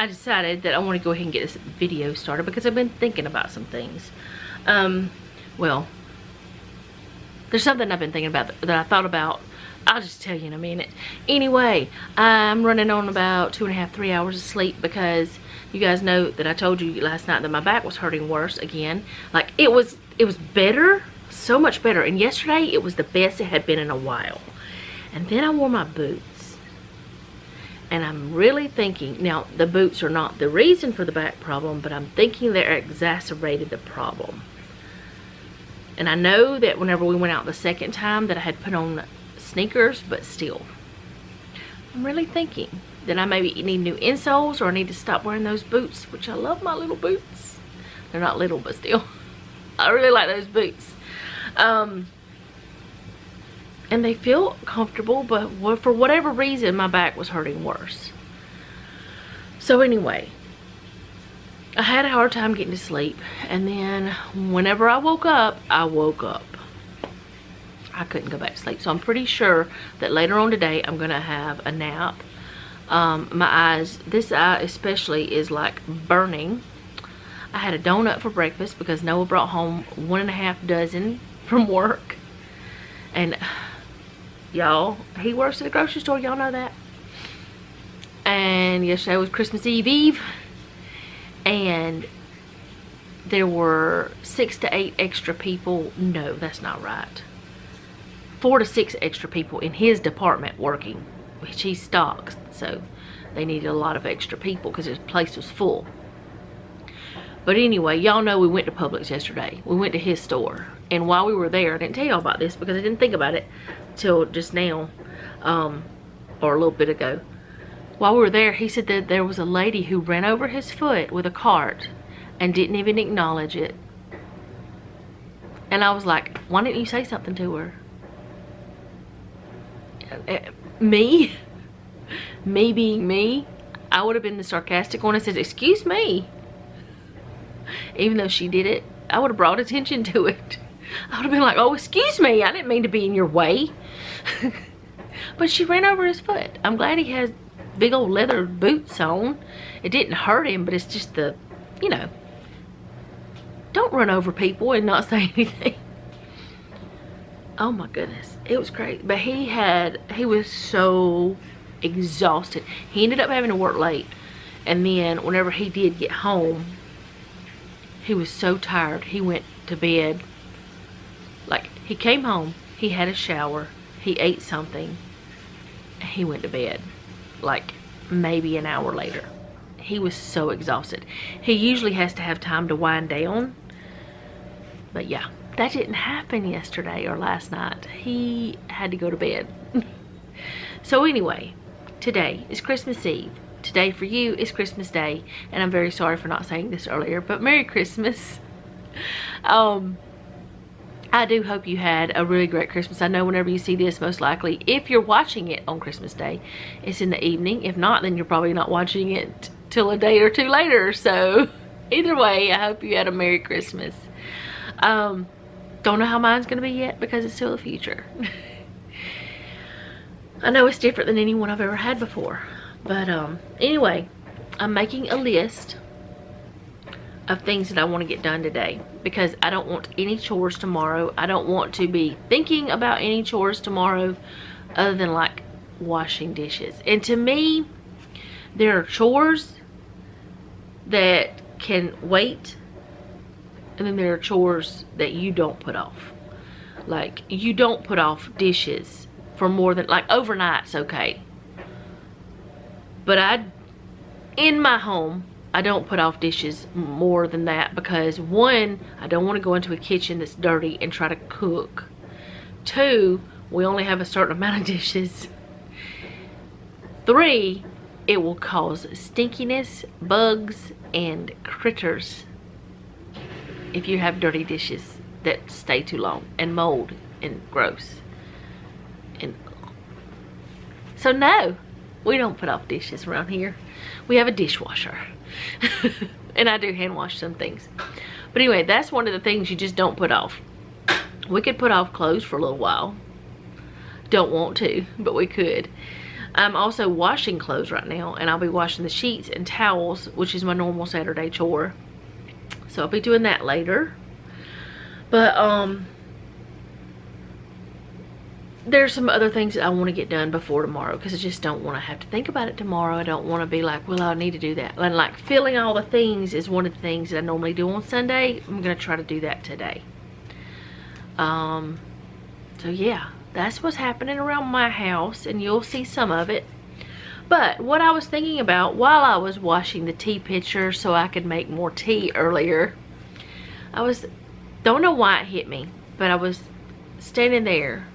I decided that I want to go ahead and get this video started because I've been thinking about some things. Well, there's something I've been thinking about that I thought about. I'll just tell you in a minute. Anyway, I'm running on about 2.5, 3 hours of sleep because you guys know that I told you last night that my back was hurting worse again. Like, it was better, so much better. And yesterday, it was the best it had been in a while. And then I wore my boots. And I'm really thinking, now the boots are not the reason for the back problem, but I'm thinking they're exacerbated the problem. And I know that whenever we went out the second time that I had put on sneakers, but still. I'm really thinking that I maybe need new insoles or I need to stop wearing those boots, which I love my little boots. They're not little, but still. I really like those boots. And they feel comfortable, but for whatever reason, my back was hurting worse. So anyway, I had a hard time getting to sleep. And then whenever I woke up, I couldn't go back to sleep. So I'm pretty sure that later on today, I'm going to have a nap. My eyes, this eye especially, is like burning. I had a donut for breakfast because Noah brought home 1.5 dozen from work. And y'all, he works at a grocery store, y'all know that. And yesterday was Christmas Eve. And there were 6 to 8 extra people. No, that's not right. 4 to 6 extra people in his department working, which he stocks. So they needed a lot of extra people because his place was full. But anyway, y'all know we went to Publix yesterday. We went to his store. And while we were there, I didn't tell y'all about this because I didn't think about it till just now, or a little bit ago. While we were there, he said that there was a lady who ran over his foot with a cart and didn't even acknowledge it. And I was like, why didn't you say something to her? Me being me, I would have been the sarcastic one and said, excuse me. Even though she did it, I would have brought attention to it. I would have been like, oh, excuse me, I didn't mean to be in your way. But she ran over his foot. I'm glad he has big old leather boots on. It didn't hurt him, but it's just the, you know, don't run over people and not say anything. Oh my goodness, it was crazy. But he was so exhausted. He ended up having to work late. And then whenever he did get home, he was so tired. He went to bed. Like, he came home, he had a shower, he ate something, he went to bed. Like, maybe an hour later. He was so exhausted. He usually has to have time to wind down. But yeah, that didn't happen yesterday or last night. He had to go to bed. So anyway, today is Christmas Eve. Today for you is Christmas Day. And I'm very sorry for not saying this earlier, but Merry Christmas. I do hope you had a really great Christmas. I know whenever you see this, most likely, if you're watching it on Christmas Day, it's in the evening. If not, then you're probably not watching it till a day or two later. So either way, I hope you had a Merry Christmas. Don't know how mine's going to be yet because it's still the future. I know it's different than any one I've ever had before. But anyway, I'm making a list of things that I want to get done today because I don't want any chores tomorrow. I don't want to be thinking about any chores tomorrow other than like washing dishes. And to me, there are chores that can wait, and then there are chores that you don't put off. Like, you don't put off dishes for more than, like, overnight's okay. But in my home, I don't put off dishes more than that because, one, I don't want to go into a kitchen that's dirty and try to cook. 2, we only have a certain amount of dishes. 3, it will cause stinkiness, bugs, and critters if you have dirty dishes that stay too long, and mold and gross. And so no, we don't put off dishes around here. We have a dishwasher. And I do hand wash some things. But anyway, that's one of the things you just don't put off. We could put off clothes for a little while. Don't want to, but we could. I'm also washing clothes right now, and I'll be washing the sheets and towels, which is my normal Saturday chore. So I'll be doing that later. But there's some other things that I want to get done before tomorrow, because I just don't want to have to think about it tomorrow. I don't want to be like, well, I need to do that. And like filling all the things is one of the things that I normally do on Sunday. I'm going to try to do that today. So yeah, that's what's happening around my house, and you'll see some of it. But what I was thinking about while I was washing the tea pitcher so I could make more tea earlier, don't know why it hit me, but I was standing there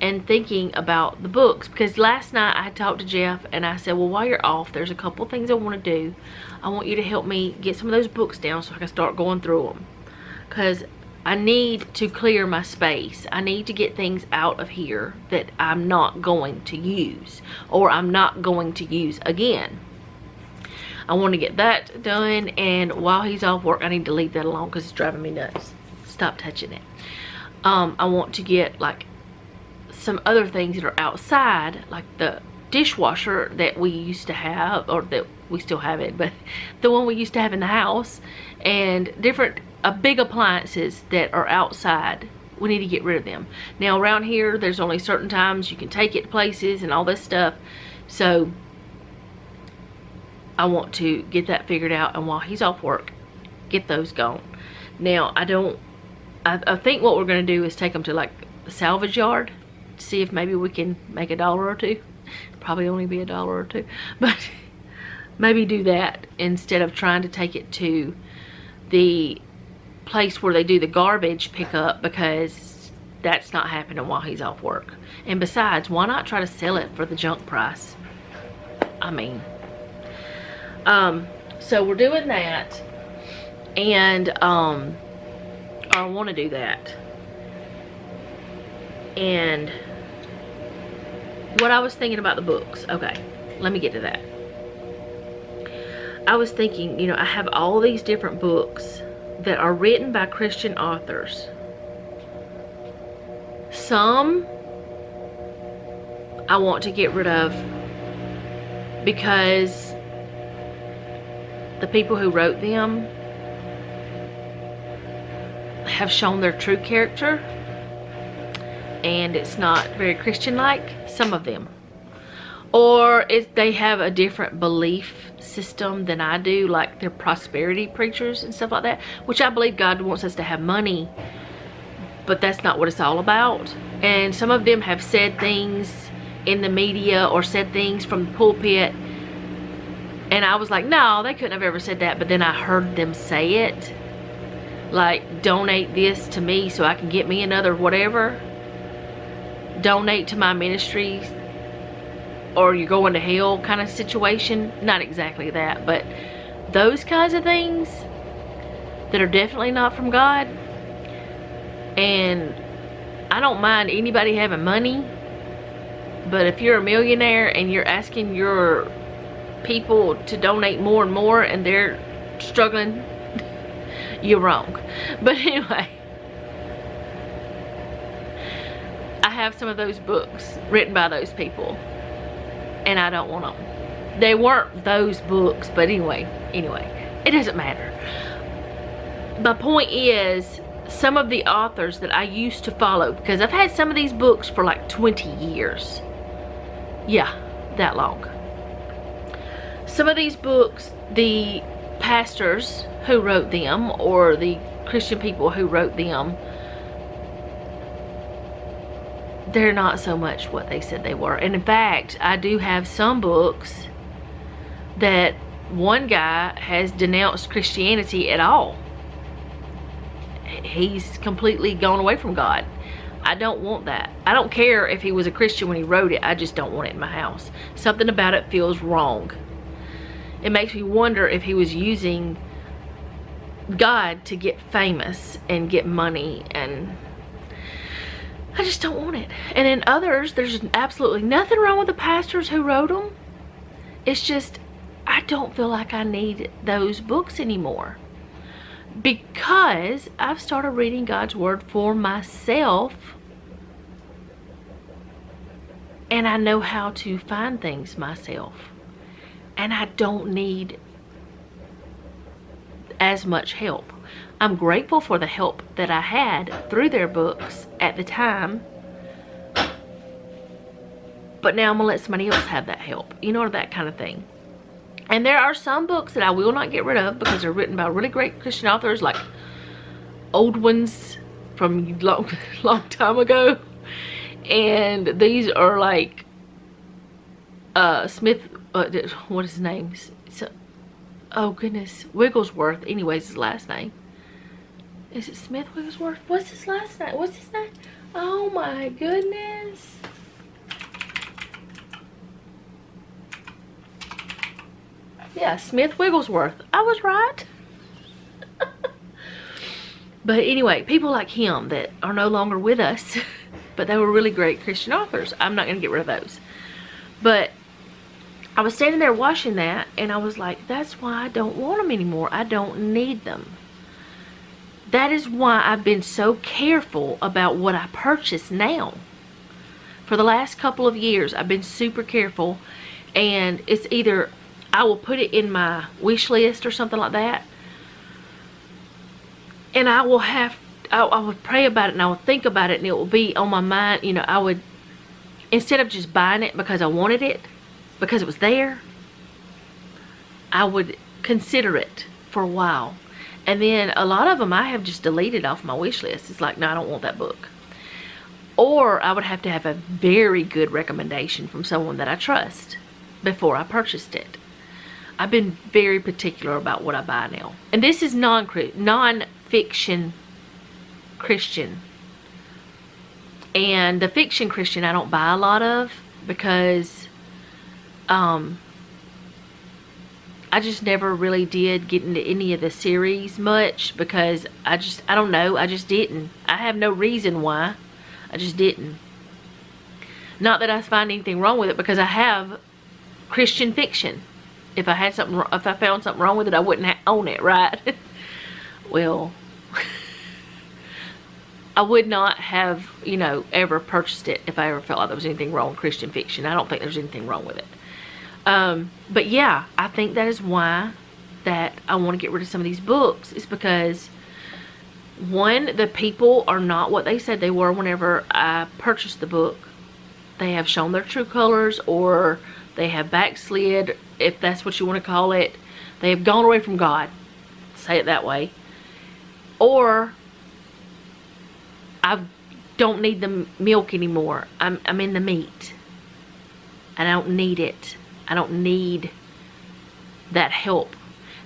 and thinking about the books, because last night I talked to Jeff and I said, well, while you're off, there's a couple things I want to do. I want you to help me get some of those books down so I can start going through them, because I need to clear my space. I need to get things out of here that I'm not going to use, or I'm not going to use again. I want to get that done, and while he's off work, I need to leave that alone because it's driving me nuts. Stop touching it. I want to get like some other things that are outside, like the dishwasher that we used to have, or that we still have it, but the one we used to have in the house, and different big appliances that are outside. We need to get rid of them. Now around here, there's only certain times you can take it places and all this stuff, so I want to get that figured out, and while he's off work, get those gone. Now I think what we're going to do is take them to like the salvage yard, see if maybe we can make $1 or $2. Probably only be $1 or $2, but maybe do that instead of trying to take it to the place where they do the garbage pickup, because that's not happening while he's off work. And besides, why not try to sell it for the junk price? I mean, so we're doing that, and I want to do that. And what I was thinking about the books, okay, let me get to that. I was thinking, you know, I have all these different books that are written by Christian authors. Some I want to get rid of because the people who wrote them have shown their true character, and it's not very Christian-like, some of them. Or if they have a different belief system than I do, like they're prosperity preachers and stuff like that, which I believe God wants us to have money, but that's not what it's all about. And some of them have said things in the media or said things from the pulpit, and I was like, no, they couldn't have ever said that. But then I heard them say it, like, donate this to me so I can get me another whatever, donate to my ministry, or you're going to hell kind of situation. Not exactly that, but those kinds of things that are definitely not from God. And I don't mind anybody having money, but if you're a millionaire and you're asking your people to donate more and more and they're struggling, you're wrong. But anyway, I have some of those books written by those people, and I don't want them. They weren't those books, but anyway, it doesn't matter. My point is, some of the authors that I used to follow, because I've had some of these books for like 20 years. Yeah, that long. Some of these books, the pastors who wrote them, or the Christian people who wrote them, they're not so much what they said they were. And in fact, I do have some books that one guy has denounced Christianity at all. He's completely gone away from God. I don't want that. I don't care if he was a Christian when he wrote it. I just don't want it in my house. Something about it feels wrong. It makes me wonder if he was using God to get famous and get money, and I just don't want it. And in others, there's absolutely nothing wrong with the pastors who wrote them. It's just, I don't feel like I need those books anymore, because I've started reading God's word for myself, And I know how to find things myself. And I don't need as much help. I'm grateful for the help that I had through their books at the time. But now I'm gonna let somebody else have that help. You know, that kind of thing. And there are some books that I will not get rid of because they're written by really great Christian authors, like old ones from long time ago. And these are like Smith, what is his name? Oh goodness, Wigglesworth. Anyways, his last name. Is it Smith Wigglesworth? What's his last name? What's his name? Oh my goodness. Yeah, Smith Wigglesworth. I was right. But anyway, people like him that are no longer with us, but they were really great Christian authors. I'm not going to get rid of those. But I was standing there watching that, and I was like, that's why I don't want them anymore. I don't need them. That is why I've been so careful about what I purchase now. For the last couple of years, I've been super careful, and it's either I will put it in my wish list or something like that, and I would pray about it, and I would think about it, and it will be on my mind. You know, I would, instead of just buying it because I wanted it, because it was there, I would consider it for a while. And then a lot of them I have just deleted off my wish list. It's like, no, I don't want that book. Or I would have to have a very good recommendation from someone that I trust before I purchased it. I've been very particular about what I buy now. And this is non-fiction Christian. And the fiction Christian I don't buy a lot of because I just never really did get into any of the series much because I don't know, I just didn't. I have no reason why. I just didn't. Not that I find anything wrong with it, because I have Christian fiction. If I found something wrong with it, I wouldn't own it, right? Well, I would not have, you know, ever purchased it if I ever felt like there was anything wrong with Christian fiction. I don't think there's anything wrong with it. But yeah, I think that is why that I want to get rid of some of these books. It's because, one, the people are not what they said they were whenever I purchased the book. They have shown their true colors, or they have backslid, if that's what you want to call it. They have gone away from God. Say it that way. Or I don't need the milk anymore. I'm in the meat. I don't need it. I don't need that help.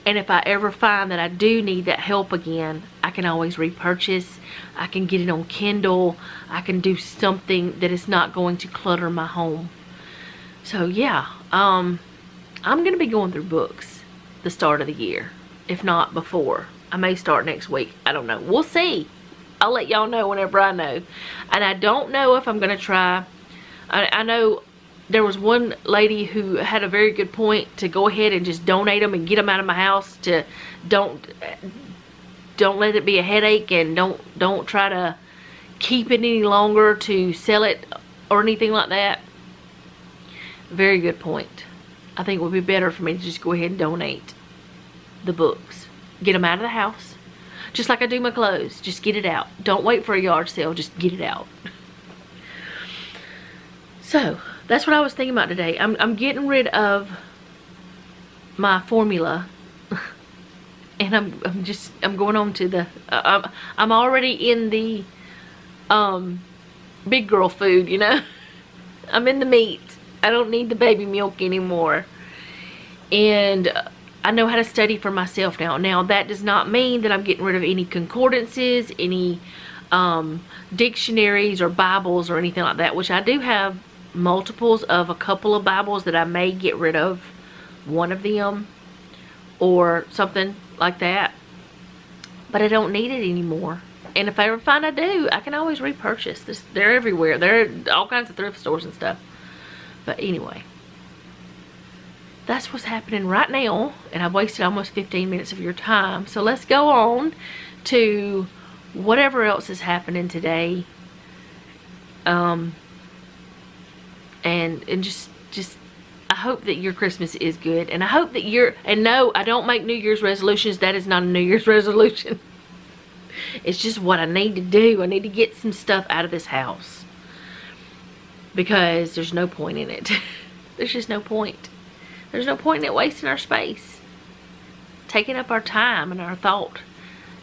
And if I ever find that I do need that help again, I can always repurchase. I can get it on Kindle. I can do something that is not going to clutter my home. So yeah, I'm going to be going through books the start of the year. If not before. I may start next week. I don't know. We'll see. I'll let y'all know whenever I know. And I don't know if I'm going to try. I know there was one lady who had a very good point to go ahead and just donate them and get them out of my house. To don't let it be a headache, and don't try to keep it any longer to sell it or anything like that. Very good point. I think it would be better for me to just go ahead and donate the books. Get them out of the house. Just like I do my clothes. Just get it out. Don't wait for a yard sale. Just get it out. So, that's what I was thinking about today. I'm getting rid of my formula. And I'm going on to the, I'm already in the big girl food, you know. I'm in the meat. I don't need the baby milk anymore. And I know how to study for myself now. Now, that does not mean that I'm getting rid of any concordances, any dictionaries or Bibles or anything like that, which I do have multiples of a couple of Bibles that I may get rid of one of them or something like that. But I don't need it anymore. And if I ever find I do, I can always repurchase this. They're everywhere. They're all kinds of thrift stores and stuff. But anyway, that's what's happening right now, and I've wasted almost 15 minutes of your time. So let's go on to whatever else is happening today. and just I hope that your Christmas is good, and I hope that and no, I don't make New Year's resolutions. That is not a New Year's resolution. It's just what I need to do. I need to get some stuff out of this house because there's no point in it. There's just no point. There's no point in it wasting our space, taking up our time and our thought.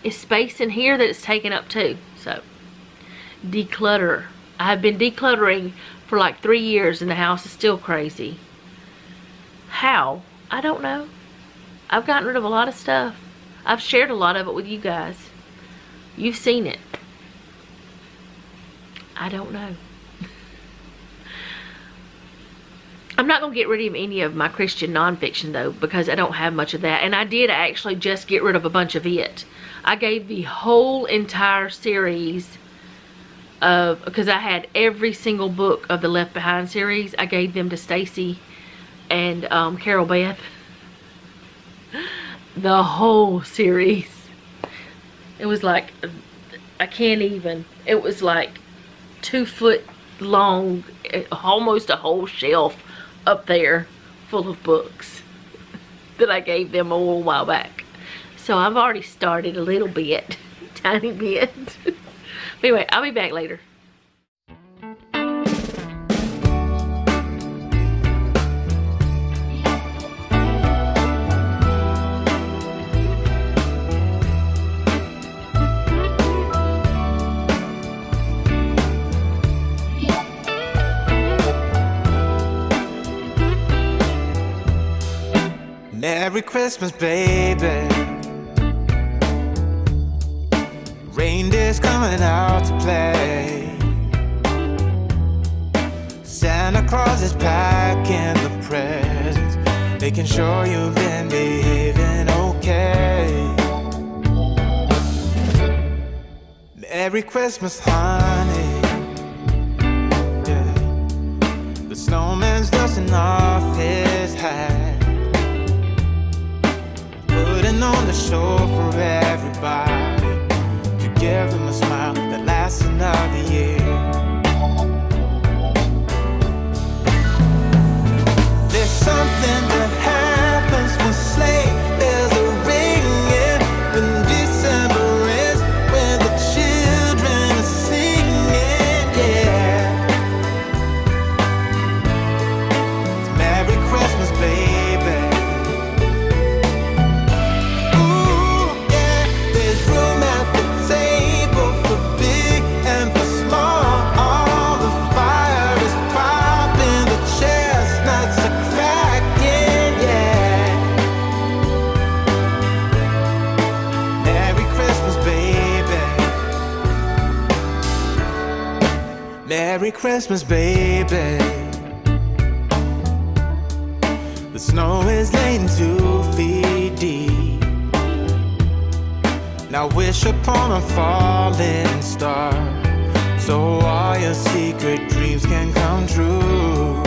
It's space in here that it's taking up too. So declutter. I have been decluttering for like 3 years and the house is still crazy. How? I don't know. I've gotten rid of a lot of stuff. I've shared a lot of it with you guys. You've seen it. I don't know. I'm not going to get rid of any of my Christian nonfiction though, because I don't have much of that. And I did actually just get rid of a bunch of it. I gave the whole entire series of, because I had every single book of the Left Behind series. I gave them to Stacy and Carol Beth. The whole series. It was like, I can't even, it was like 2 foot long, almost a whole shelf up there full of books that I gave them a little while back. So I've already started a little bit, tiny bit. But anyway, I'll be back later. Merry Christmas, baby. Reindeer's coming out to play. Santa Claus is packing the presents, making sure you've been behaving okay. Merry Christmas, honey. Yeah. The snowman's dusting off his hat, putting on the show for everybody, to give them a smile that lasts another year. There's something that happens when sleigh bells are ringing, when December ends, when the children are singing, yeah. It's Merry Christmas, baby. Merry Christmas, baby. The snow is laying 2 feet deep. Now wish upon a falling star, so all your secret dreams can come true.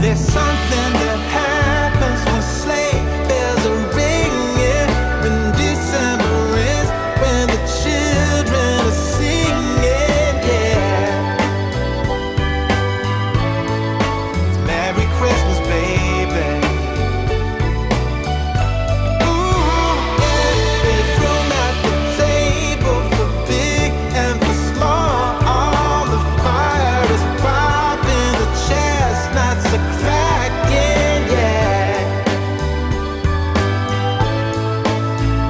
There's something that happens when sleigh bells are ringing, when December ends, when the children are singing, yeah. It's Merry Christmas, baby. Ooh, yeah. There's room at the table for big and for small. All the fire is popping, the chestnuts are cracking, yeah.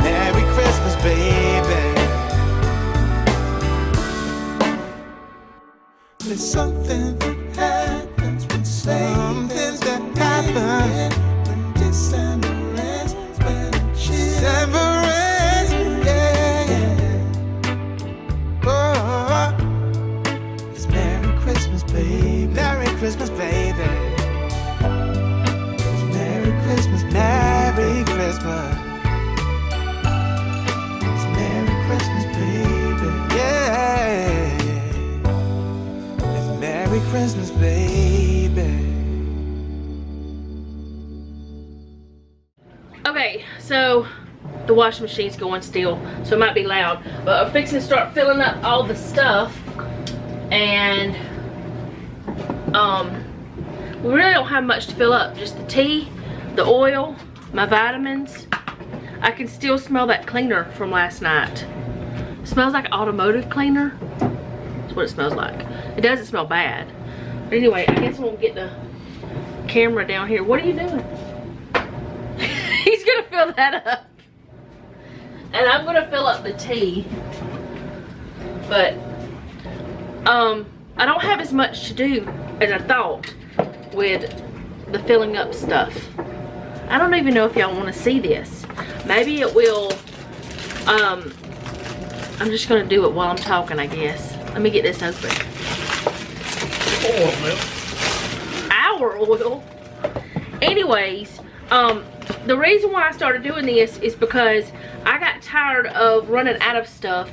Merry Christmas, baby. There's something that happens when something that happens when December ends, when December ends, yeah, yeah. Oh, it's Merry Christmas, baby. Merry Christmas, baby. It's Merry Christmas, Merry Christmas. It's Merry Christmas, baby. Yeah. Merry Christmas, baby. Okay, so the washing machine's going still, so it might be loud, but I'm fixing to start filling up all the stuff And we really don't have much to fill up. Just the tea, the oil, my vitamins. I can still smell that cleaner from last night. It smells like automotive cleaner. That's what it smells like. It doesn't smell bad. But anyway, I guess we'll get the camera down here. What are you doing? He's gonna fill that up. And I'm gonna fill up the tea. But I don't have as much to do as I thought with the filling up stuff. I don't even know if y'all want to see this. Maybe it will. I'm just gonna do it while I'm talking, I guess. Let me get this open. Our oil. Anyways, the reason why I started doing this is because I got tired of running out of stuff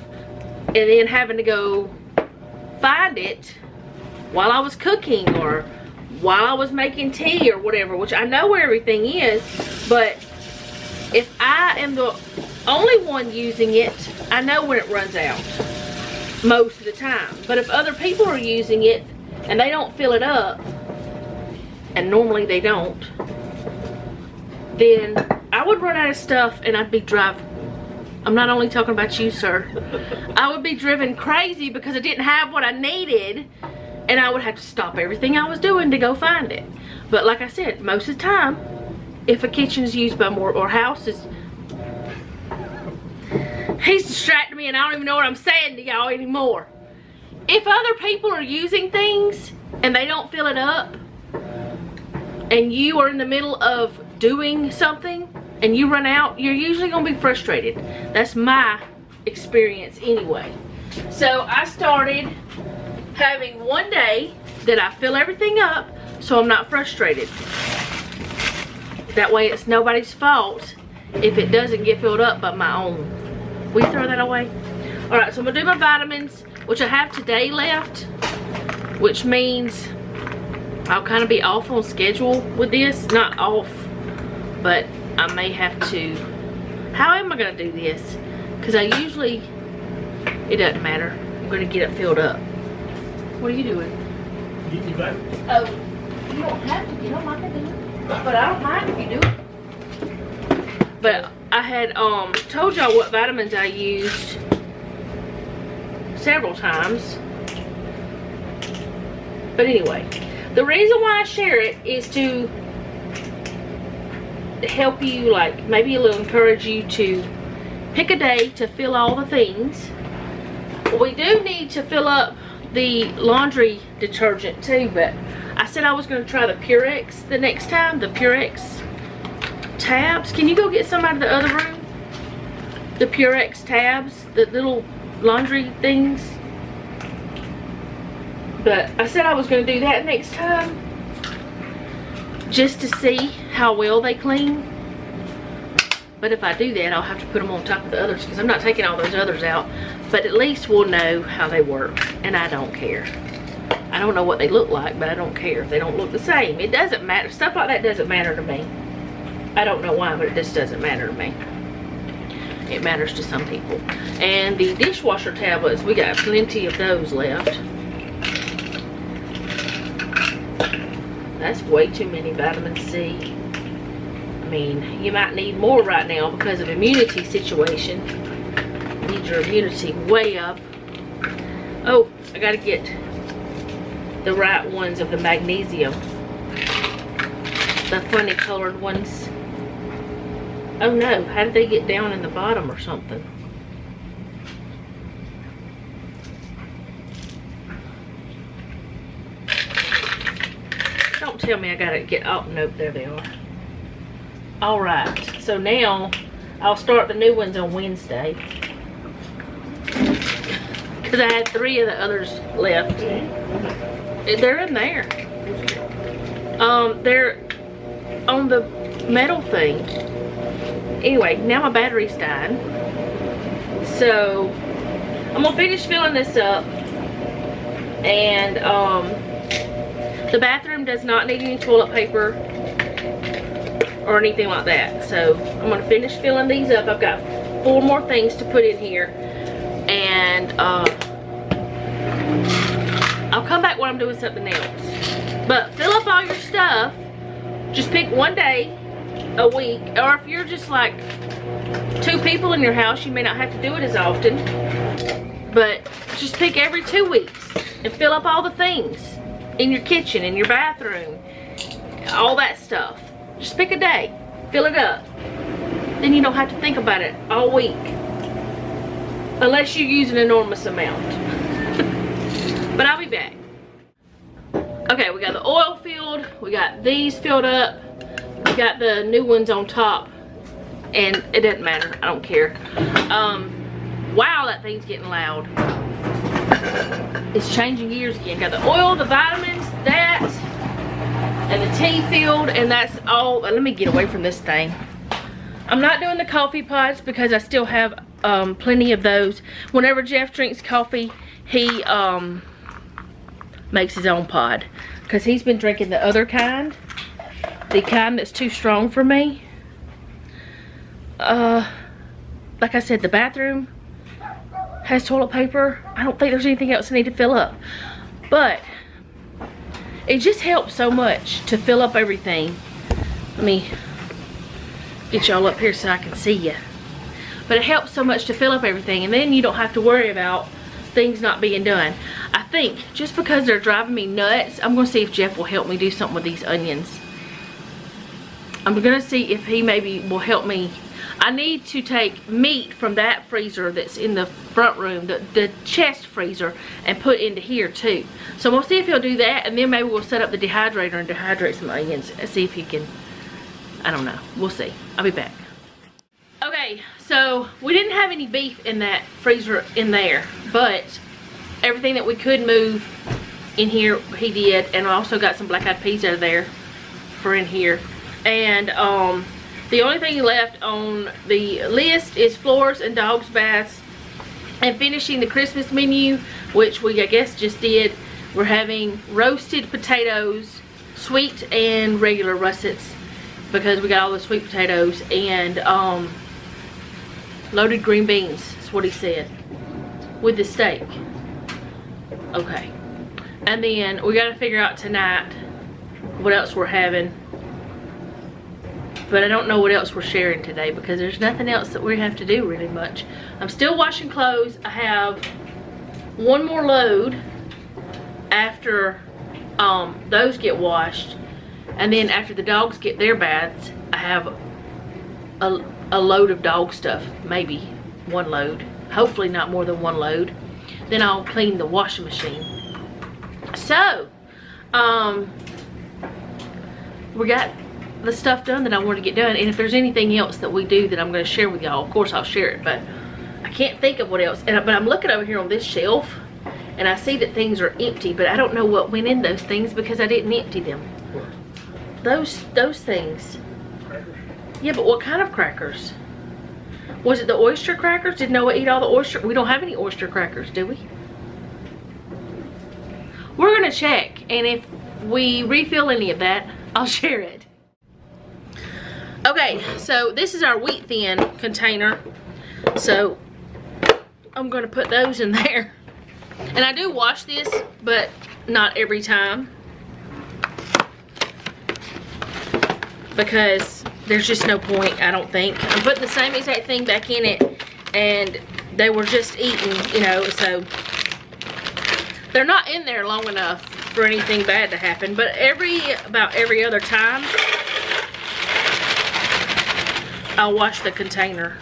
and then having to go find it while I was cooking or while I was making tea or whatever, which I know where everything is, but if I am the only one using it, I know when it runs out most of the time. But if other people are using it and they don't fill it up, and normally they don't, then I would run out of stuff and I'd be driving. I'm not only talking about you, sir. I would be driven crazy because I didn't have what I needed, and I would have to stop everything I was doing to go find it. But like I said, most of the time, if a kitchen is used by more, or house is, he's distracting me and I don't even know what I'm saying to y'all anymore. If other people are using things and they don't fill it up, and you are in the middle of doing something and you run out, you're usually gonna be frustrated. That's my experience anyway. So I started having one day that I fill everything up so I'm not frustrated. That way it's nobody's fault if it doesn't get filled up but my own. Will you throw that away? Alright, so I'm gonna do my vitamins, which I have today left, which means I'll kind of be off on schedule with this. Not off, but I may have to. How am I gonna do this? Because I usually, it doesn't matter. I'm gonna get it filled up. What are you doing? Get you back. Oh, you don't have to. You don't have to do it. But I don't mind if you do it. But I had told y'all what vitamins I used several times. But anyway, the reason why I share it is to help you, like maybe it'll encourage you to pick a day to fill all the things. We do need to fill up the laundry detergent too, but I said I was going to try the Purex the next time, the Purex tabs. Can you go get some out of the other room? The Purex tabs, the little laundry things. But I said I was going to do that next time just to see how well they clean. But if I do that, I'll have to put them on top of the others because I'm not taking all those others out. But at least we'll know how they work, and I don't care. I don't know what they look like, but I don't care if they don't look the same. It doesn't matter. Stuff like that doesn't matter to me. I don't know why, but it just doesn't matter to me. It matters to some people. And the dishwasher tablets, we got plenty of those left. That's way too many vitamin C. I mean, you might need more right now because of immunity situation. Need your immunity way up. Oh, I gotta get the right ones of the magnesium. The funny colored ones. Oh no, how did they get down in the bottom or something? Don't tell me I gotta get, oh nope, there they are. Alright, so now I'll start the new ones on Wednesday. Because I had 3 of the others left. They're in there. They're on the metal thing. Anyway, now my battery's dying. So I'm gonna finish filling this up. And the bathroom does not need any toilet paper or anything like that. So I'm gonna finish filling these up. I've got 4 more things to put in here. And I'm doing something else. But fill up all your stuff. Just pick one day a week, or if you're just like 2 people in your house, you may not have to do it as often, but just pick every 2 weeks and fill up all the things in your kitchen, in your bathroom, all that stuff. Just pick a day, fill it up. Then you don't have to think about it all week, unless you use an enormous amount. But I'll be back. Okay, we got the oil filled, we got these filled up, we got the new ones on top, and it doesn't matter, I don't care. Wow, that thing's getting loud. It's changing gears again. Got the oil, the vitamins, that, and the tea filled, and that's all. Let me get away from this thing. I'm not doing the coffee pods because I still have plenty of those. Whenever Jeff drinks coffee, he makes his own pod, because he's been drinking the other kind, the kind that's too strong for me. Like I said, the bathroom has toilet paper. I don't think there's anything else I need to fill up, but it just helps so much to fill up everything. Let me get y'all up here so I can see you. But it helps so much to fill up everything, and then you don't have to worry about things not being done. I think just because they're driving me nuts, I'm gonna see if Jeff will help me do something with these onions. I'm gonna see if he maybe will help me. I need to take meat from that freezer that's in the front room, the chest freezer, and put into here too. So we'll see if he'll do that, and then maybe we'll set up the dehydrator and dehydrate some onions and see if he can. I don't know. We'll see. I'll be back. Okay, so we didn't have any beef in that freezer in there, but everything that we could move in here, he did, and I also got some black-eyed peas out of there for in here. And the only thing left on the list is floors and dogs' baths and finishing the Christmas menu, which we, I guess, just did. We're having roasted potatoes, sweet and regular russets, because we got all the sweet potatoes, and loaded green beans, that's what he said, with the steak. Okay. And then we got to figure out tonight what else we're having. But I don't know what else we're sharing today, because there's nothing else that we have to do really much. I'm still washing clothes. I have one more load after those get washed. And then after the dogs get their baths, I have a load of dog stuff. Maybe one load. Hopefully not more than one load. Then I'll clean the washing machine. So, we got the stuff done that I want to get done, and if there's anything else that we do that I'm going to share with y'all, of course I'll share it, but I can't think of what else. But I'm looking over here on this shelf, and I see that things are empty, but I don't know what went in those things because I didn't empty them. Those things. Yeah, but what kind of crackers? Was it the oyster crackers? Did Noah eat all the oyster? We don't have any oyster crackers, do we? We're going to check, and if we refill any of that, I'll share it. Okay, so this is our wheat thin container. So I'm going to put those in there. And I do wash this, but not every time, because there's just no point, I don't think. I'm putting the same exact thing back in it, and they were just eaten, you know, so they're not in there long enough for anything bad to happen. But about every other time, I'll wash the container.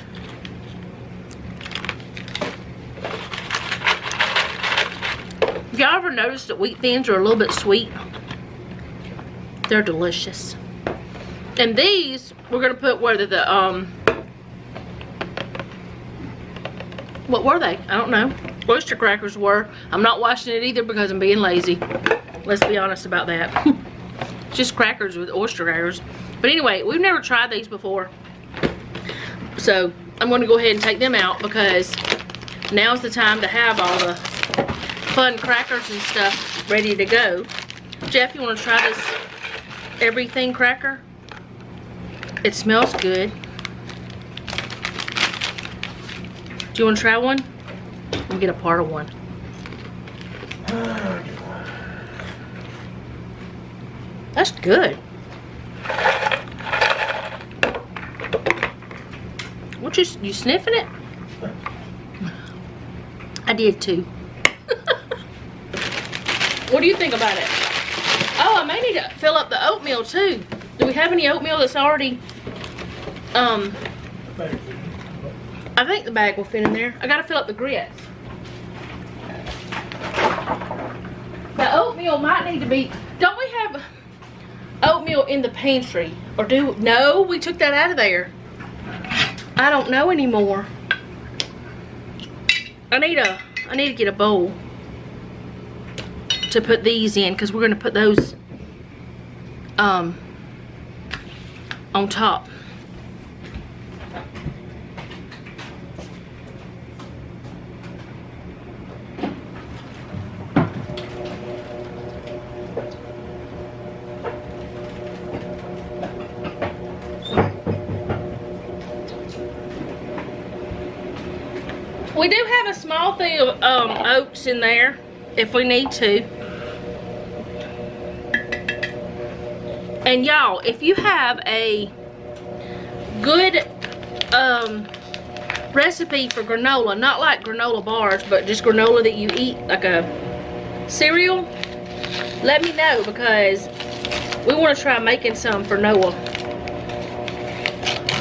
Y'all ever noticed that wheat thins are a little bit sweet? They're delicious. And these, we're gonna put whether the, what were they? I don't know. Oyster crackers were. I'm not washing it either because I'm being lazy. Let's be honest about that. Just crackers with oyster crackers. But anyway, we've never tried these before. So I'm gonna go ahead and take them out, because now's the time to have all the fun crackers and stuff ready to go. Jeff, you wanna try this everything cracker? It smells good. Do you wanna try one? Let me get a part of one. That's good. What you sniffing it? I did too. What do you think about it? Oh, I may need to fill up the oatmeal too. Do we have any oatmeal that's already, I think the bag will fit in there. I gotta fill up the grits. The oatmeal might need to be, don't we have oatmeal in the pantry? Or no, we took that out of there. I don't know anymore. I need to get a bowl to put these in, because we're gonna put those on top. We do have a small thing of oats in there if we need to. And y'all, if you have a good recipe for granola, not like granola bars, but just granola that you eat like a cereal, let me know, because we want to try making some for Noah.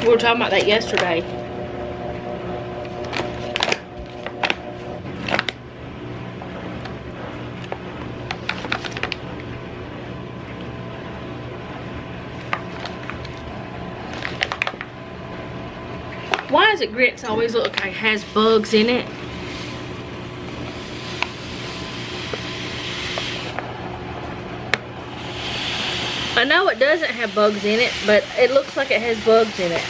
We were talking about that yesterday. Why does it grits always look like it has bugs in it? I know it doesn't have bugs in it, but it looks like it has bugs in it.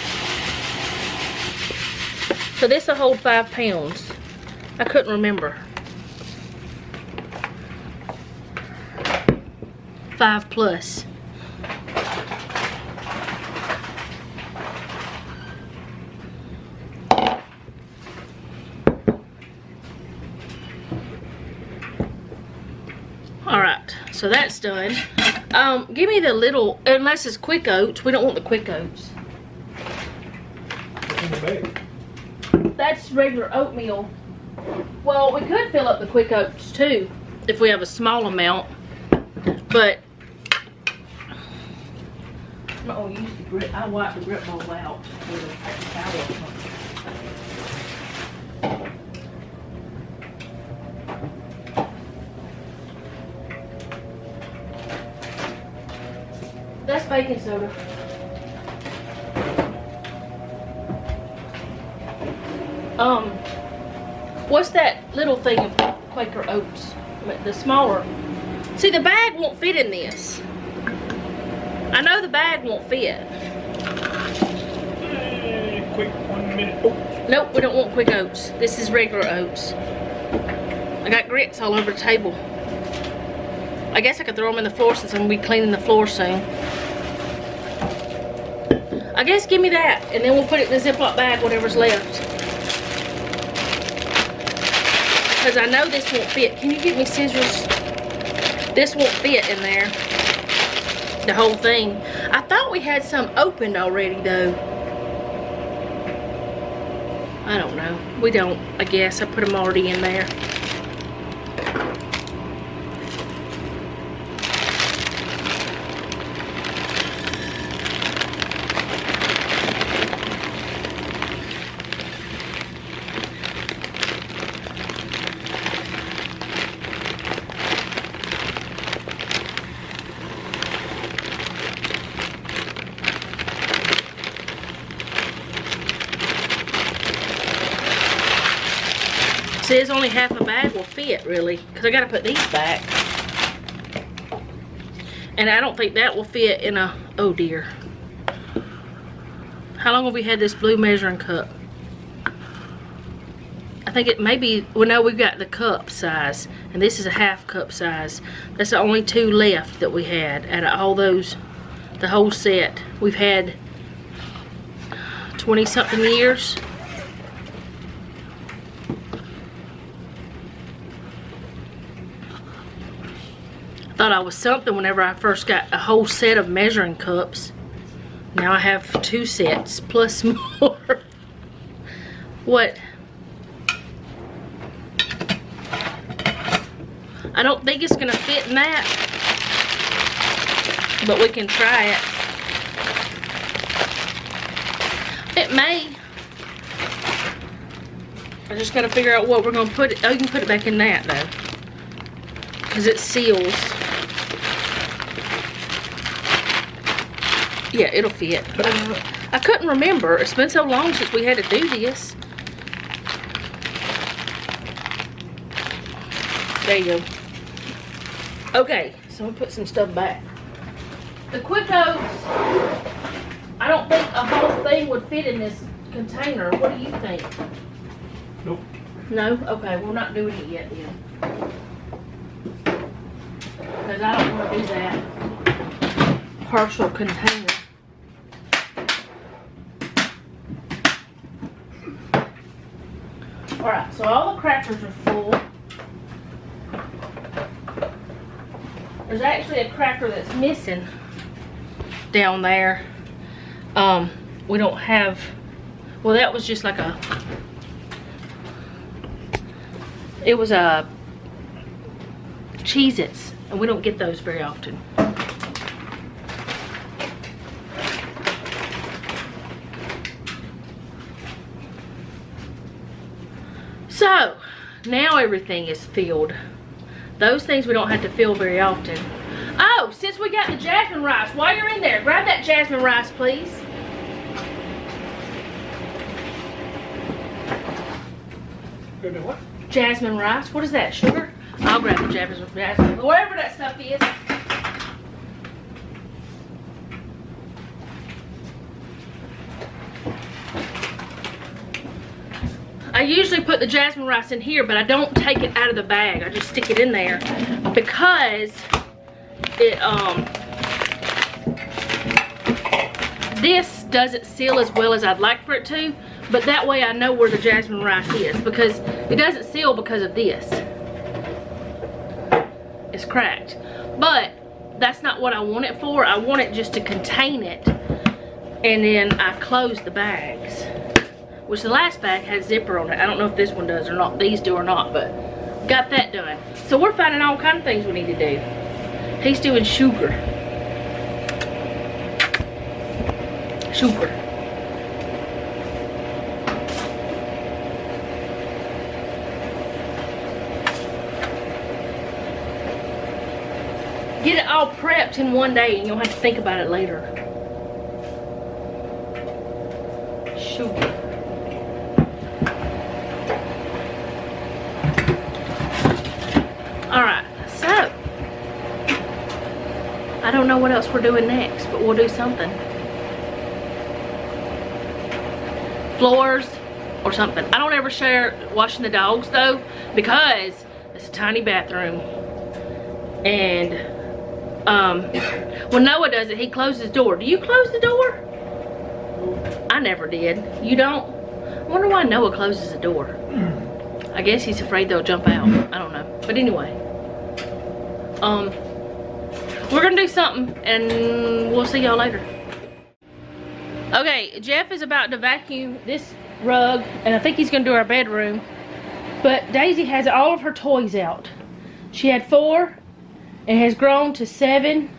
So this will hold 5 pounds. I couldn't remember. 5 plus. Alright, so that's done. Give me the little, unless it's quick oats. We don't want the quick oats. What's in the bag? That's regular oatmeal. Well, we could fill up the quick oats too, if we have a small amount. But I'm not gonna use the grit. I wipe the grit bowl out with a towel or something. That's baking soda. What's that little thing of Quaker Oats? The smaller. See, the bag won't fit in this. I know the bag won't fit. Quick 1 minute. Oh. Nope, we don't want quick oats. This is regular oats. I got grits all over the table. I guess I could throw them in the floor since I'm gonna be cleaning the floor soon. I guess give me that, and then we'll put it in the Ziploc bag, whatever's left. Because I know this won't fit. Can you give me scissors? This won't fit in there. The whole thing. I thought we had some opened already, though. I don't know. We don't, I guess. I put them already in there. Says only half a bag will fit, really, because I got to put these back. And I don't think that will fit in a, oh dear. How long have we had this blue measuring cup? I think it may be, well no, we've got the cup size, and this is a half cup size. That's the only 2 left that we had out of all those, the whole set. We've had 20 something years. I Thought I was something whenever I first got a whole set of measuring cups. Now I have 2 sets plus more. What? I don't think it's gonna fit in that, but we can try it. It may. I just gotta figure out what we're gonna put it. Oh, you can put it back in that though, because it seals. Yeah, it'll fit. I couldn't remember. It's been so long since we had to do this. There you go. Okay, so I'm gonna put some stuff back. The Quickos, I don't think a whole thing would fit in this container. What do you think? Nope. No? Okay, we're not doing it yet then. Because I don't want to do that partial container. Alright, so all the crackers are full. There's actually a cracker that's missing down there. We don't have, well, that was just like a, it was a Cheez-Its, and we don't get those very often. So, now everything is filled. Those things we don't have to fill very often. Oh, since we got the jasmine rice, while you're in there, grab that jasmine rice, please. What? Jasmine rice. What is that, sugar? I'll grab the jasmine, whatever that stuff is. I usually put the jasmine rice in here, but I don't take it out of the bag. I just stick it in there because it this doesn't seal as well as I'd like for it to, but that way I know where the jasmine rice is, because it doesn't seal because of this. It's cracked. But that's not what I want it for. I want it just to contain it, and then I close the bags. Which the last bag had zipper on it. I don't know if this one does or not. These do or not, but got that done. So we're finding all kind of things we need to do. He's doing sugar. Sugar. Get it all prepped in one day and you'll have to think about it later. Sugar. Alright, so I don't know what else we're doing next, but we'll do something. Floors or something. I don't ever share washing the dogs though, because it's a tiny bathroom. And when Noah does it, he closes the door. Do you close the door? I never did. You don't? I wonder why Noah closes the door. I guess he's afraid they'll jump out. I don't know. But anyway. We're gonna do something and we'll see y'all later. Okay, Jeff is about to vacuum this rug and I think he's gonna do our bedroom. But Daisy has all of her toys out. She had 4 and has grown to 7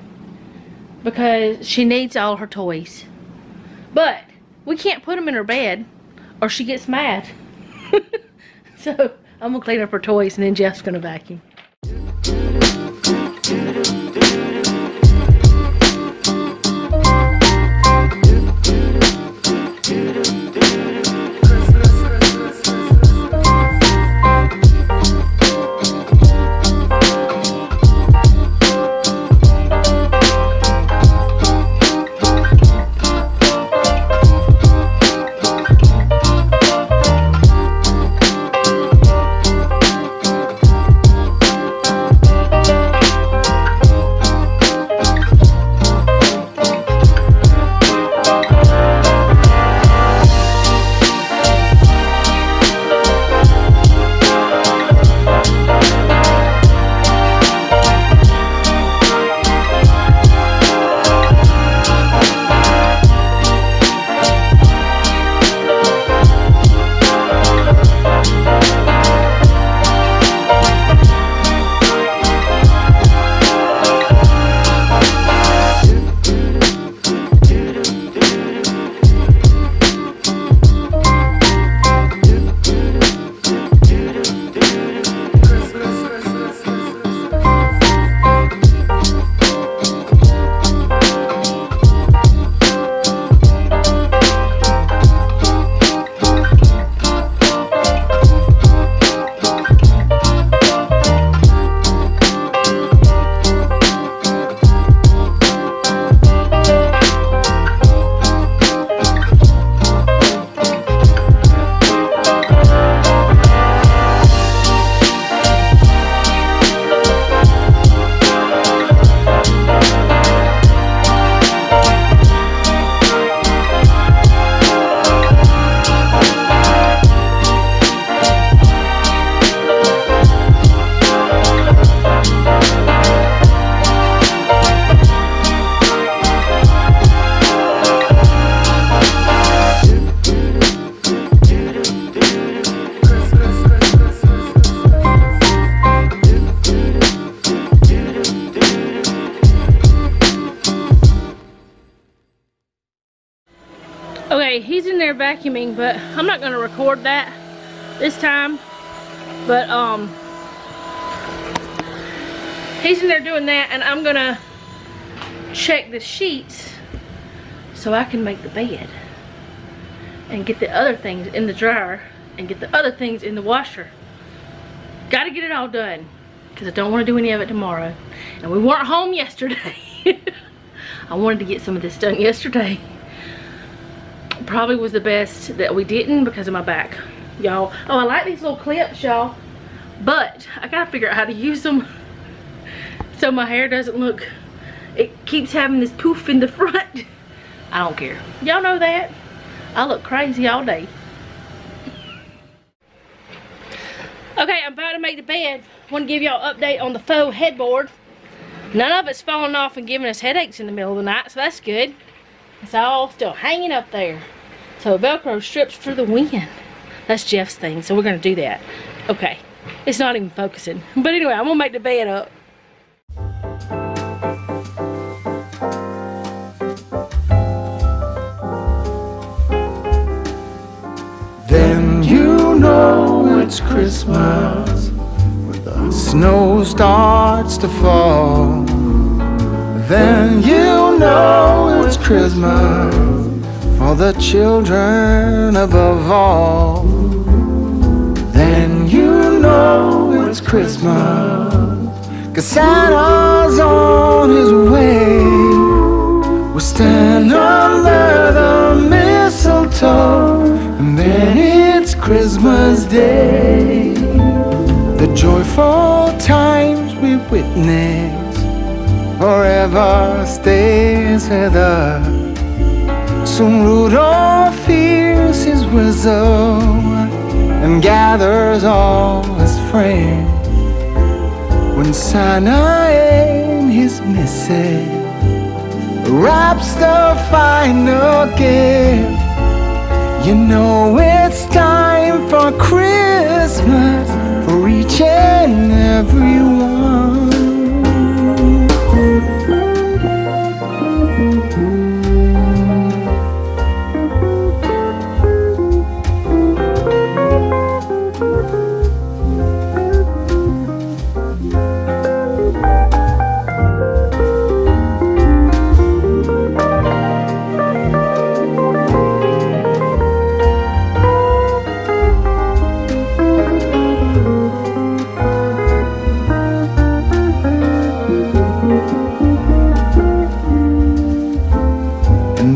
because she needs all her toys. But we can't put them in her bed or she gets mad. So I'm gonna clean up her toys and then Jeff's gonna vacuum. Okay, he's in there vacuuming, but I'm not gonna record that this time. But he's in there doing that, and I'm gonna check the sheets so I can make the bed and get the other things in the dryer and get the other things in the washer. Gotta get it all done because I don't want to do any of it tomorrow. And we weren't home yesterday. I wanted to get some of this done yesterday. Probably was the best that we didn't because of my back, y'all. Oh, I like these little clips, y'all, but I gotta figure out how to use them so my hair doesn't look, it keeps having this poof in the front. I don't care. Y'all know that. I look crazy all day. Okay, I'm about to make the bed. Want to give y'all an update on the faux headboard. None of it's falling off and giving us headaches in the middle of the night, so that's good. It's all still hanging up there. So Velcro strips for the win. That's Jeff's thing, so we're gonna do that. Okay, it's not even focusing. But anyway, I'm gonna make the bed up. Then you know it's Christmas when the snow starts to fall. Then you know it's Christmas for the children above all. Then you know it's Christmas 'cause Santa's on his way. We'll stand under the mistletoe, and then it's Christmas Day. The joyful times we witness forever stays with us. Soon Rudolph hears his whistle and gathers all his friends. When Santa in his missive wraps the final gift, you know it's time for Christmas for each and every one.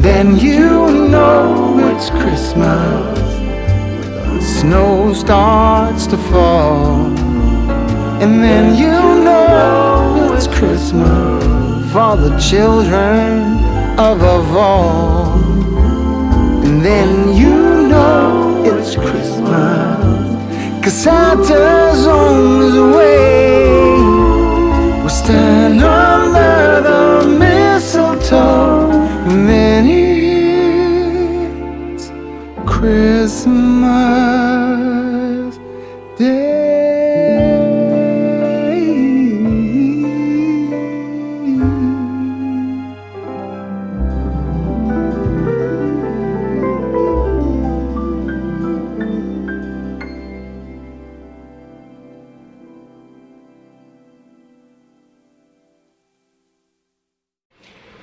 Then you know it's Christmas when the snow starts to fall. And then you know it's Christmas for the children above all. And then you know it's Christmas 'cause Santa's on his way. We'll stand under the mistletoe, and then it's Christmas Day.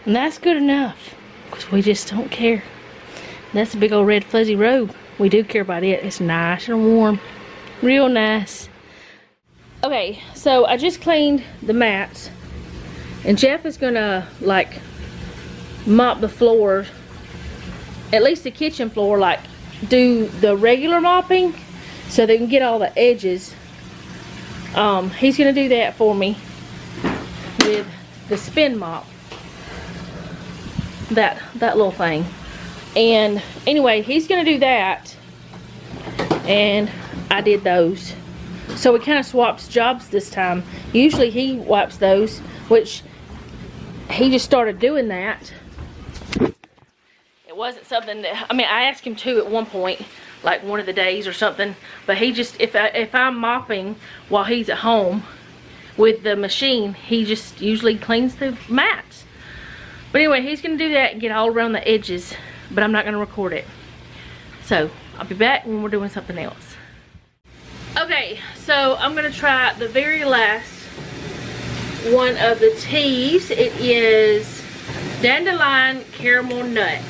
And that's good enough, because we just don't care. That's a big old red fuzzy robe. We do care about it. It's nice and warm. Real nice. Okay, so I just cleaned the mats. And Jeff is gonna, like, mop the floors. At least the kitchen floor, like, do the regular mopping so they can get all the edges. He's gonna do that for me with the spin mop. That little thing. And anyway, he's gonna do that, and I did those, so we kind of swapped jobs this time. Usually he wipes those, which he just started doing that. It wasn't something that, I mean, I asked him to at one point, like one of the days or something, but he just, if I'm mopping while he's at home with the machine, he just usually cleans the mats. But anyway, he's gonna do that and get all around the edges, but I'm not gonna record it. So I'll be back when we're doing something else. Okay, so I'm gonna try the very last one of the teas. It is Dandelion Caramel Nut.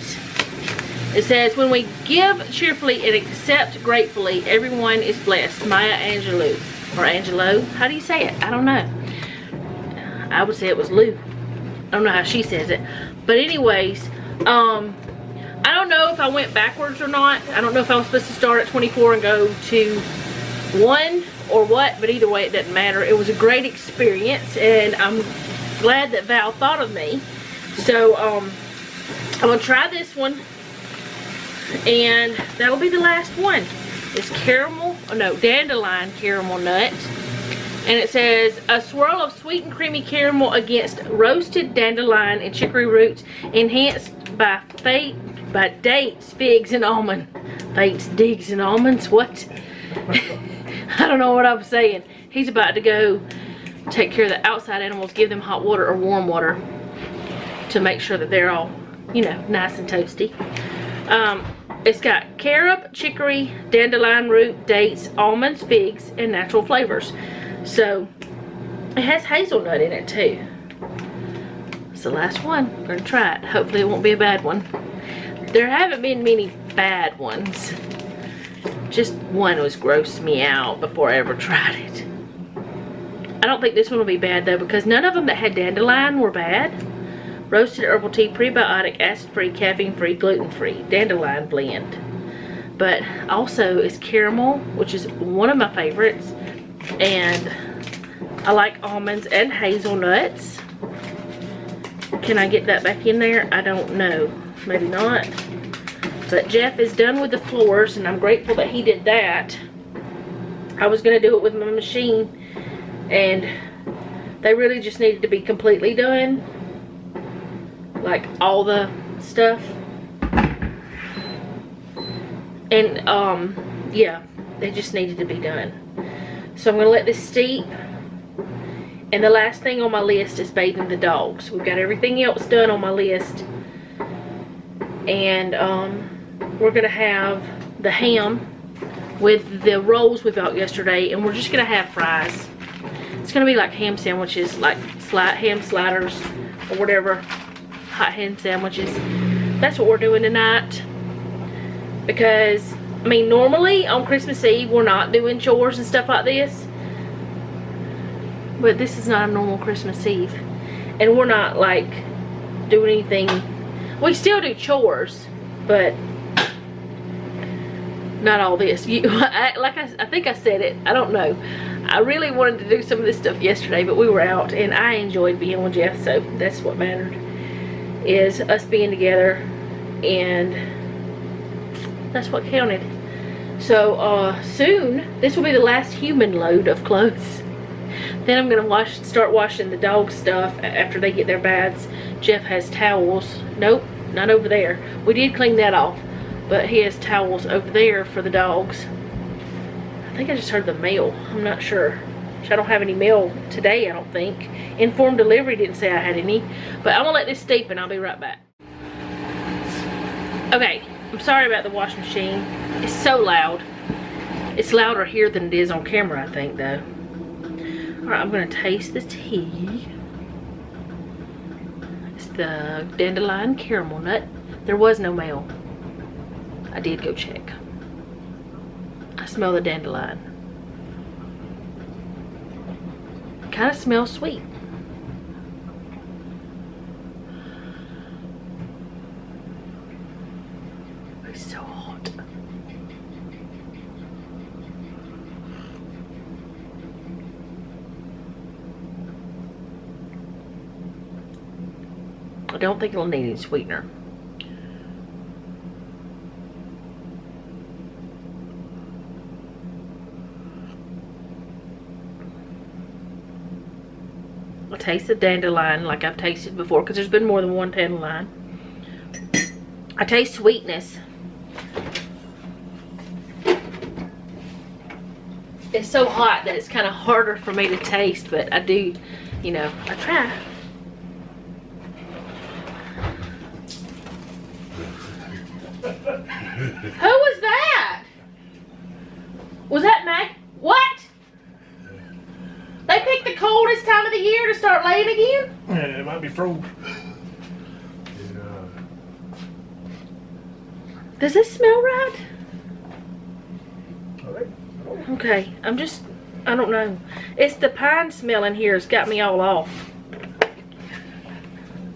It says, when we give cheerfully and accept gratefully, everyone is blessed. Maya Angelou. Or Angelo. How do you say it? I don't know. I would say it was Lou. I don't know how she says it. But anyways, I don't know if I went backwards or not. I don't know if I was supposed to start at 24 and go to 1 or what. But either way, it doesn't matter. It was a great experience. And I'm glad that Val thought of me. So, I'm going to try this one. And that'll be the last one. It's dandelion caramel nut. And it says, a swirl of sweet and creamy caramel against roasted dandelion and chicory roots, enhanced by dates, figs, and almond. Dates, digs, and almonds? What? I don't know what I'm saying. He's about to go take care of the outside animals, give them hot water or warm water to make sure that they're all, you know, nice and toasty. It's got carob, chicory, dandelion root, dates, almonds, figs, and natural flavors. So, it has hazelnut in it too. It's the last one. I'm going to try it. Hopefully it won't be a bad one. There haven't been many bad ones. Just one was grossed me out before I ever tried it. I don't think this one will be bad though, because none of them that had dandelion were bad. Roasted herbal tea, prebiotic, acid-free, caffeine-free, gluten-free, dandelion blend. But also it's caramel, which is one of my favorites. And I like almonds and hazelnuts. Can I get that back in there? I don't know. Maybe not. But Jeff is done with the floors, and I'm grateful that he did that. I was going to do it with my machine, and they really just needed to be completely done. Like all the stuff. And yeah, they just needed to be done. So I'm gonna let this steep. And the last thing on my list is bathing the dogs. We've got everything else done on my list. And we're gonna have the ham with the rolls we bought yesterday, and we're just gonna have fries. It's gonna be like ham sandwiches, like ham sliders or whatever. Hot ham sandwiches. That's what we're doing tonight. Because, I mean, normally on Christmas Eve we're not doing chores and stuff like this. But this is not a normal Christmas Eve. And we're not like doing anything. We still do chores, but not all this. I think I said it. I don't know. I really wanted to do some of this stuff yesterday, but we were out and I enjoyed being with Jeff, so that's what mattered. Is us being together, and that's what counted. So soon this will be the last human load of clothes. Then I'm gonna start washing the dog stuff after they get their baths. Jeff has towels. Nope, not over there. We did clean that off, but he has towels over there for the dogs. I think I just heard the mail. I'm not sure. I don't have any mail today, I don't think. Informed delivery didn't say I had any. But I'm gonna let this steep and I'll be right back. Okay, I'm sorry about the washing machine. It's so loud. It's louder here than it is on camera, I think, though. Alright, I'm gonna taste the tea. It's the dandelion caramel nut. There was no mail. I did go check. I smell the dandelion. Kind of smells sweet. It's so hot. I don't think it'll need any sweetener. I taste the dandelion like I've tasted before, because there's been more than one dandelion. I taste sweetness. It's so hot that it's kind of harder for me to taste, but I do, you know, I try. Who was that? start laying again? Yeah, it might be froze. Does this smell right? Alright. Okay, I don't know. It's the pine smell in here. It's got me all off.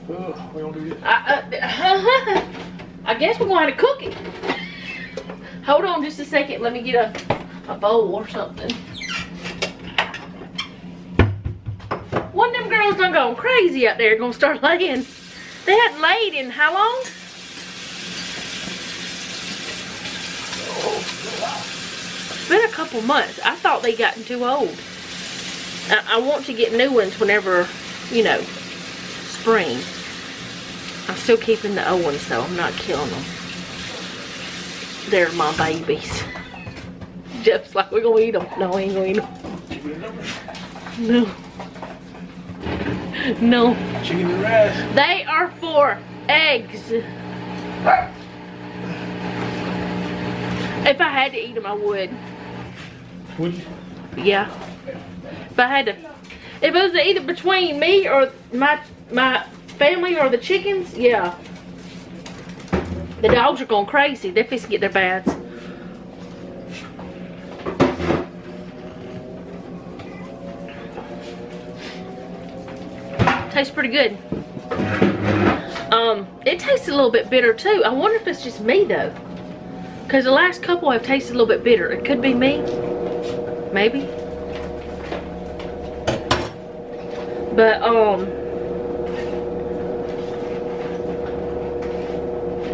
We don't do this. I guess we're going to cook it. Hold on just a second. Let me get a bowl or something. One of them girls done gone crazy out there, gonna start laying. They hadn't laid in how long? It's been a couple months. I thought they gotten too old. I want to get new ones whenever, you know, spring. I'm still keeping the old ones though. I'm not killing them. They're my babies. Jeff's like, we're gonna eat them. No, we ain't gonna eat them. No. No. Chicken and rice. They are for eggs. If I had to eat them, I would. Would you? Yeah. If I had to, if it was either between me or my family or the chickens, yeah. The dogs are going crazy. They're fixing to get their baths. Tastes pretty good. It tastes a little bit bitter too. I wonder if it's just me though. Because the last couple have tasted a little bit bitter. It could be me. Maybe. But, I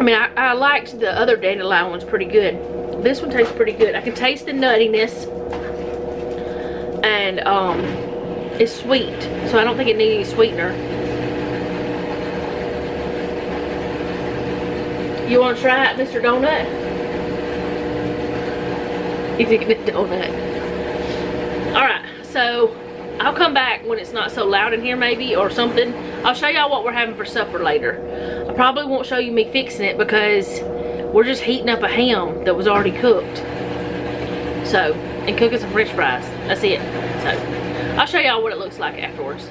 mean, I liked the other dandelion ones pretty good. This one tastes pretty good. I can taste the nuttiness. And, it's sweet. So I don't think it needs any sweetener. You want to try it, Mr. Donut? He's eating a donut. Alright, so I'll come back when it's not so loud in here maybe or something. I'll show y'all what we're having for supper later. I probably won't show you me fixing it because we're just heating up a ham that was already cooked. So, and cooking some french fries. That's it. So, I'll show y'all what it looks like afterwards.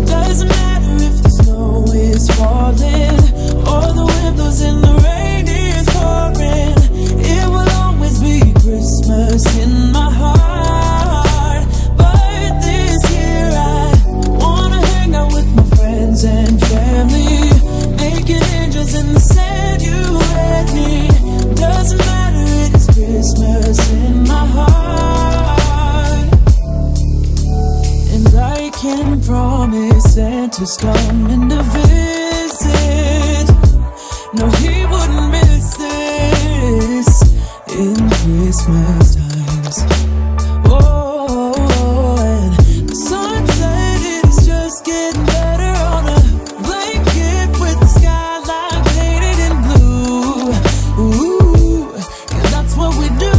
Doesn't matter if the snow is falling or the wind blows and the rain is pouring. It will always be Christmas in my heart. But this year I wanna hang out with my friends and family, making angels in the sand, you and me. Doesn't matter, it is Christmas in my heart. And I can promise Santa's coming to visit. No, he wouldn't miss this in Christmas times. Oh, and the sunset is just getting better on a blanket with the skyline painted in blue. Ooh, and that's what we do.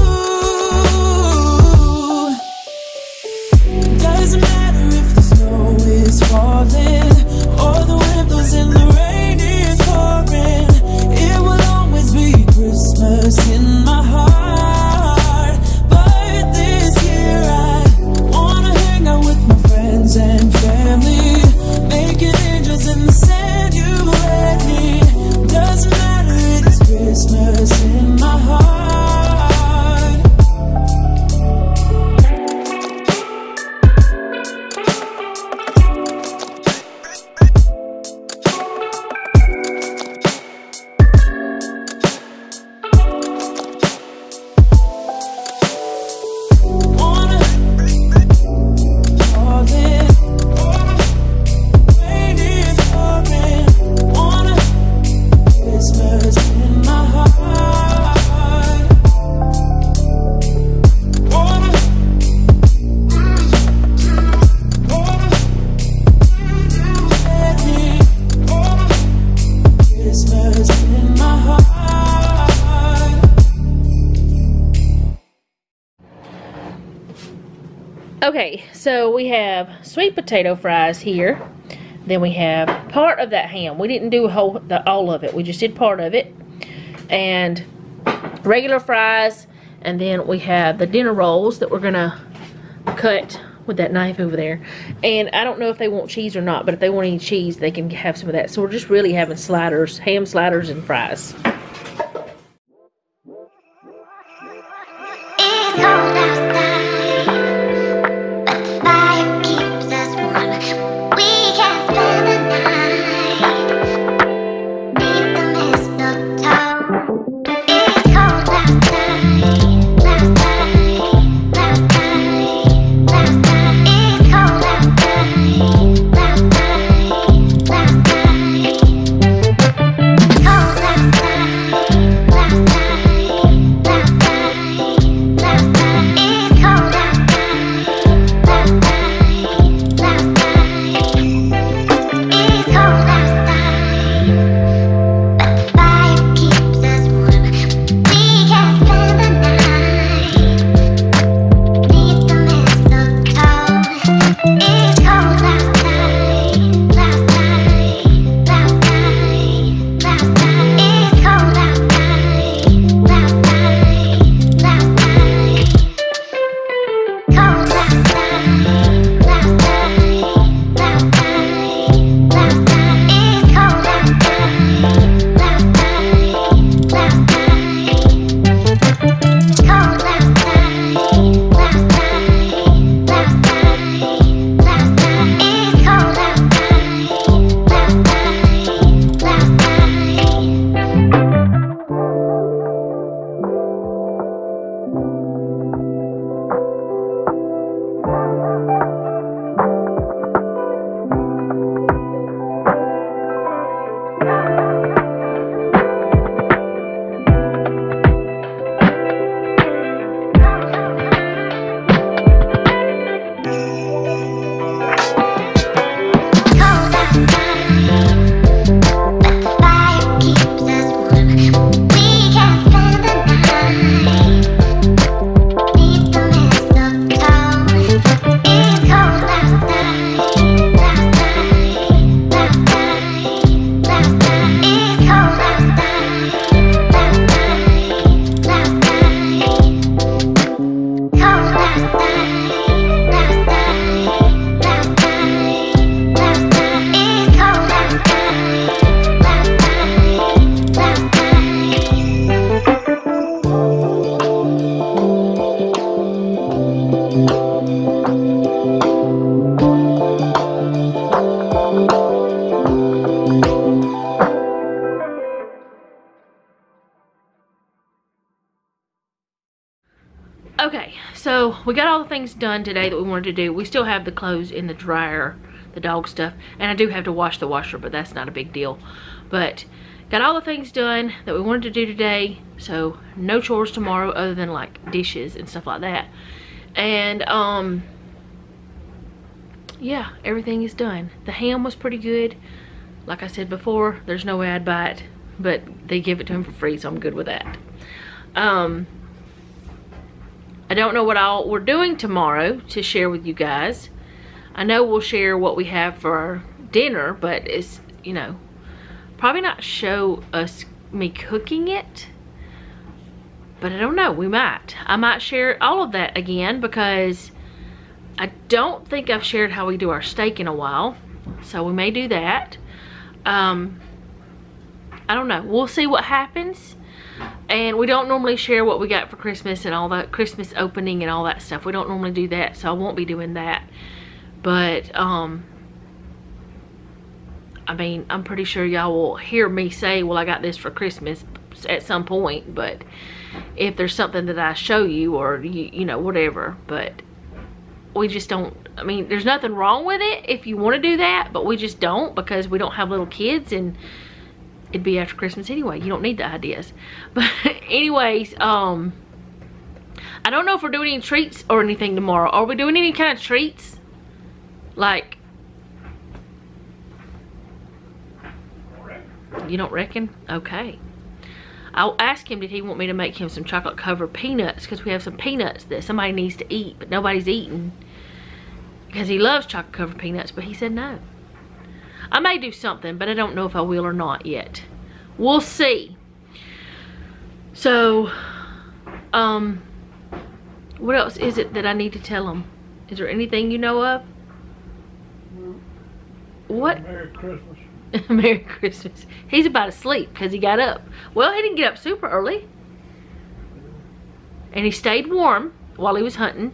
Doesn't matter if the snow is falling or the wind blows and the rain is pouring. It will always be Christmas in my heart. But this year I wanna hang out with my friends and family, making angels in the sand, you and me. Doesn't matter, it is Christmas in my heart. Okay, so we have sweet potato fries here. Then we have part of that ham. We didn't do all of it. We just did part of it. And regular fries. And then we have the dinner rolls that we're gonna cut with that knife over there. And I don't know if they want cheese or not, but if they want any cheese, they can have some of that. So we're just really having sliders, ham sliders and fries. Okay, so we got all the things done today that we wanted to do. We still have the clothes in the dryer, the dog stuff, and I do have to wash the washer, but that's not a big deal. But got all the things done that we wanted to do today, so no chores tomorrow other than like dishes and stuff like that. And yeah, everything is done. The ham was pretty good. Like I said before, there's no way I'd buy it, but they give it to him for free, so I'm good with that. I don't know what all we're doing tomorrow to share with you guys. I know we'll share what we have for our dinner, but it's, you know, probably not show me cooking it. But I don't know, we might. I might share all of that again because I don't think I've shared how we do our steak in a while. So we may do that. I don't know. We'll see what happens. And we don't normally share what we got for Christmas and all that Christmas opening and all that stuff. We don't normally do that, so I won't be doing that. But I mean, I'm pretty sure y'all will hear me say, well, I got this for Christmas at some point. But if there's something that I show you or you know, whatever. But we just don't, I mean, there's nothing wrong with it if you want to do that, but we just don't because we don't have little kids and it'd be after Christmas anyway. You don't need the ideas. But anyways, I don't know if we're doing any treats or anything tomorrow. Are we doing any kind of treats? Like, you don't reckon? Okay. I'll ask him, did he want me to make him some chocolate covered peanuts? Because we have some peanuts that somebody needs to eat, but nobody's eating. because he loves chocolate covered peanuts, but he said no. I may do something, but I don't know if I will or not yet. We'll see. So, what else is it that I need to tell him? Is there anything you know of? What? Merry Christmas. Merry Christmas. He's about to sleep because he got up. Well, he didn't get up super early. And he stayed warm while he was hunting.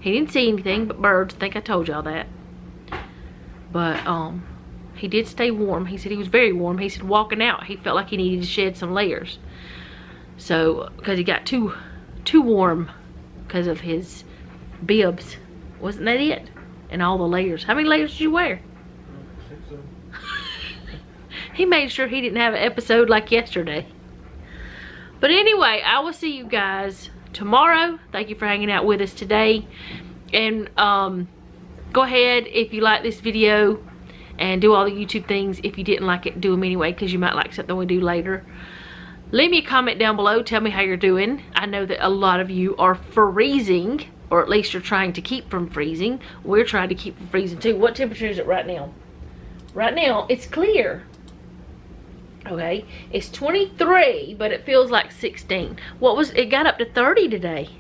He didn't see anything but birds. I think I told y'all that. But, he did stay warm. He said he was very warm. He said walking out, he felt like he needed to shed some layers. So, because he got too warm because of his bibs. Wasn't that it? And all the layers. How many layers did you wear? 6 of them. He made sure he didn't have an episode like yesterday. But anyway, I will see you guys tomorrow. Thank you for hanging out with us today. And go ahead if you like this video and do all the YouTube things. If you didn't like it, do them anyway because you might like something we do later. Leave me a comment down below. Tell me how you're doing. I know that a lot of you are freezing, or at least you're trying to keep from freezing. We're trying to keep from freezing too. What temperature is it right now? Right now, it's clear. Okay, it's 23, but it feels like 16. It got up to 30 today,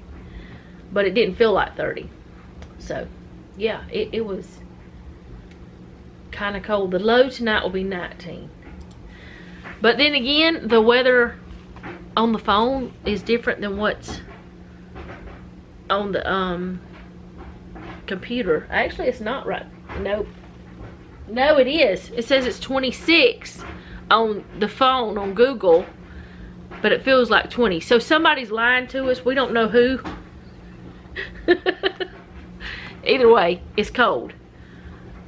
but it didn't feel like 30. So, yeah, it was kind of cold. The low tonight will be 19. But then again, the weather on the phone is different than what's on the computer. Actually, it's not right. Nope. No, it is. It says it's 26 on the phone on Google, but it feels like 20. So somebody's lying to us. We don't know who. Either way, it's cold.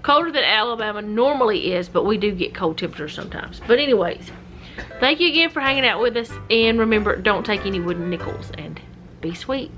Colder than Alabama normally is, but we do get cold temperatures sometimes. But anyways, thank you again for hanging out with us. And remember, don't take any wooden nickels, and be sweet.